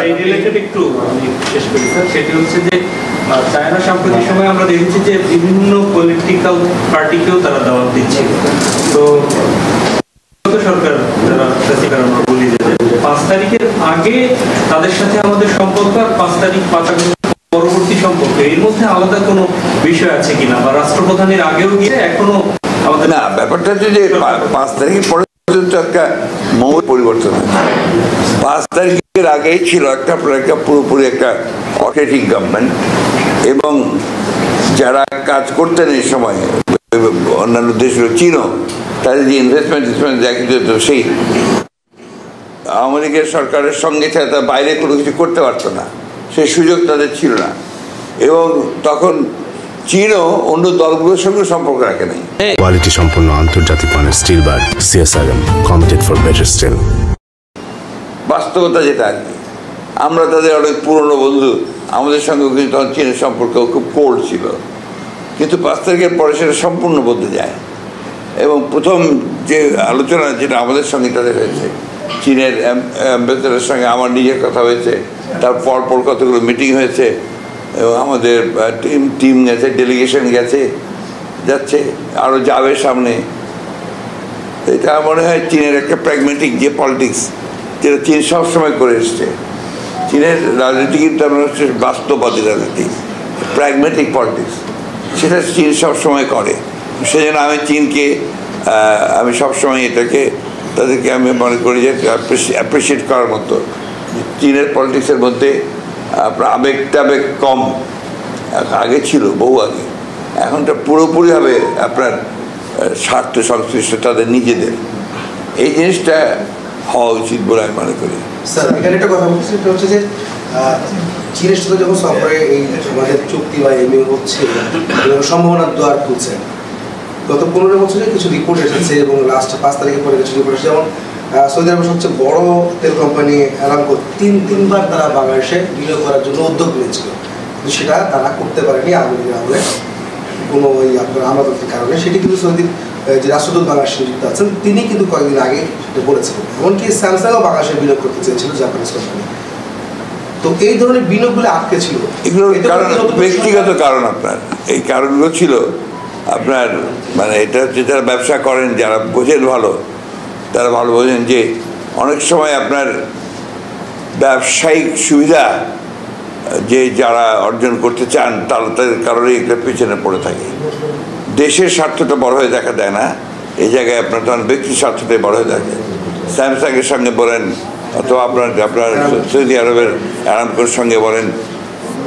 এই রিলেটেড একটু আমি শেষ করি স্যার, সেটি হচ্ছে যে চায়না সাম্প্রতিক সময় আমরা দেখেছি যে বিভিন্ন পলিটিক্যাল পার্টিকেও তারা দাওয়াত দিচ্ছে। তো সরকার যারা আমরা বলি যে 5 তারিখের আগে তাদের সাথে আমাদের সম্পর্ক আর 5 তারিখ 5 পরবর্তী সম্পর্ক, এর মধ্যে আলাদা কোনো বিষয় আছে কিনা, বা রাষ্ট্রপ্রধানের আগেও গিয়ে এখনো আমাদের না, ব্যাপারটা হচ্ছে যে 5 তারিখের পরে একটা মৌল পরিবর্তন হয়েছে। 5 তারিখের আগেই ছিল একটা পুরোপুরি একটা অটোক্রেটিক গভর্নমেন্ট, এবং যারা কাজ করতেন এই সময় অন্যান্য দেশের চীনও তাদের যে ইনভেস্টমেন্ট দেখা যেত, সেই আওয়ামী লীগের সরকারের সঙ্গে ছাড়া তার বাইরে কোনো কিছু করতে পারতো না, সেই সুযোগ তাদের ছিল না। এবং তখন চীনও অন্য দলগুলোর সঙ্গে সম্পর্ক রাখে নাই। কোয়ালিটি সম্পন্ন আন্তর্জাতিক মানের still bar CSRM, committed for better still. বাস্তবতা যেটা আর কি, আমরা তাদের অনেক পুরনো বন্ধু, আমাদের সঙ্গে কিন্তু তখন চীনের সম্পর্ক খুব কোল্ড ছিল, কিন্তু 5 তারিখের পরে সেটা সম্পূর্ণ বদলে যায়। এবং প্রথম যে আলোচনা যেটা আমাদের সঙ্গে তাদের হয়েছে, চীনের অ্যাম্বাসেডারের সঙ্গে আমার নিজের কথা হয়েছে, তার পরপর কতগুলো মিটিং হয়েছে, এবং আমাদের টিম গেছে, ডেলিগেশন যাচ্ছে, আরও যাবে সামনে। এটা মনে হয় চীনের একটা প্র্যাগমেটিক যে পলিটিক্স, যেটা চীন সবসময় করে এসছে। চীনের রাজনীতি কিন্তু আমরা হচ্ছে বাস্তববাদী রাজনীতি, প্র্যাগমেটিক পলিটিক্স, সেটা চীন সবসময় করে। সেজন্য আমি চীনকে আমি সবসময় তাদেরকে আমি মনে করি যে অ্যাপ্রিসিয়েট করার মতো। চীনের পলিটিক্সের মধ্যে আপনার আবেগ কম, আগে ছিল, বহু আগে। এখনটা পুরোপুরিভাবে আপনার স্বার্থ সংশ্লিষ্ট তাদের নিজেদের, এই জিনিসটা হওয়া উচিত বলে আমি মনে করি। স্যার, এখানে একটা কথা বলছি, সেটা হচ্ছে যে চীনের সাথে যখন সফরে এই আমাদের চুক্তি বা এমইউ হচ্ছে, সম্ভাবনার দ্বার খুলছে। গত 15 বছরে কিছু রিপোর্ট এসেছে, এবং লাস্ট 5 তারিখের পরে কিছু রিপোর্ট এসেছে, যেমন সৌদি আরবের সবচেয়ে বড় তেল কোম্পানি আরামকো তিনবার তারা বাংলাদেশে বিনিয়োগ করার জন্য উদ্যোগ নিয়েছিল, কিন্তু সেটা তারা করতে পারেনি আওয়ামী লীগের আমলে কোনো ওই আপনার আমাদের কারণে। সেটি কিন্তু সৌদির যে রাষ্ট্রদূত বাংলাদেশে নিযুক্ত আছেন, তিনি কিন্তু কয়েকদিন আগে বলেছিলেন। এমনকি স্যামসাংও বাংলাদেশে বিনিয়োগ করতে চেয়েছিল, জাপানিজ কোম্পানি। তো এই ধরনের বিনিয়োগগুলো আটকে ছিল। এগুলোর কারণ ব্যক্তিগত কারণ, আপনার এই কারণগুলো ছিল আপনার, মানে এটা হচ্ছে যারা ব্যবসা করেন, যারা বোঝেন ভালো, তারা ভালো বোঝেন যে অনেক সময় আপনার ব্যবসায়িক সুবিধা যে যারা অর্জন করতে চান, তাদের কারণে একটা পেছনে পড়ে থাকে। দেশের স্বার্থটা বড় হয়ে দেখা দেয় না, এই জায়গায় আপনার তখন ব্যক্তির স্বার্থটাই বড় হয়ে থাকে। স্যামসাংয়ের সঙ্গে বলেন, অথবা আপনার সৌদি আরবের আরামকোর সঙ্গে বলেন,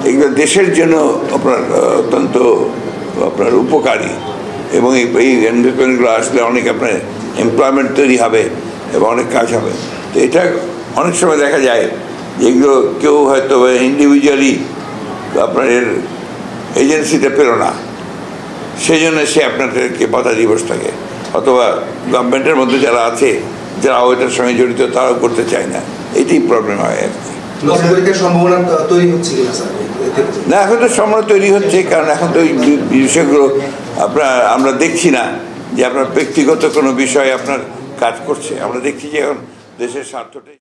এগুলো দেশের জন্য আপনার অত্যন্ত আপনার উপকারী, এবং এই ইনভেস্টমেন্টগুলো আসলে অনেক আপনার এমপ্লয়মেন্ট তৈরি হবে এবং অনেক কাজ হবে। তো এটা অনেক সময় দেখা যায় যেগুলো কেউ হয়তো ইন্ডিভিজুয়ালি আপনার এজেন্সিতে পেল না, সেই জন্য সে আপনাদেরকে বাধা দিবস থাকে, অথবা গভর্নমেন্টের মধ্যে যারা আছে, যারা ওইটার সঙ্গে জড়িত, তারাও করতে চায় না। এটাই প্রবলেম হয় আর কি। না, এখন তো সম্ভাবনা তৈরি হচ্ছে, কারণ এখন তো এই বিষয়গুলো আমরা দেখছি না যে আপনার ব্যক্তিগত কোনো বিষয় আপনার কাজ করছে, আমরা দেখছি যে এখন দেশের স্বার্থটাই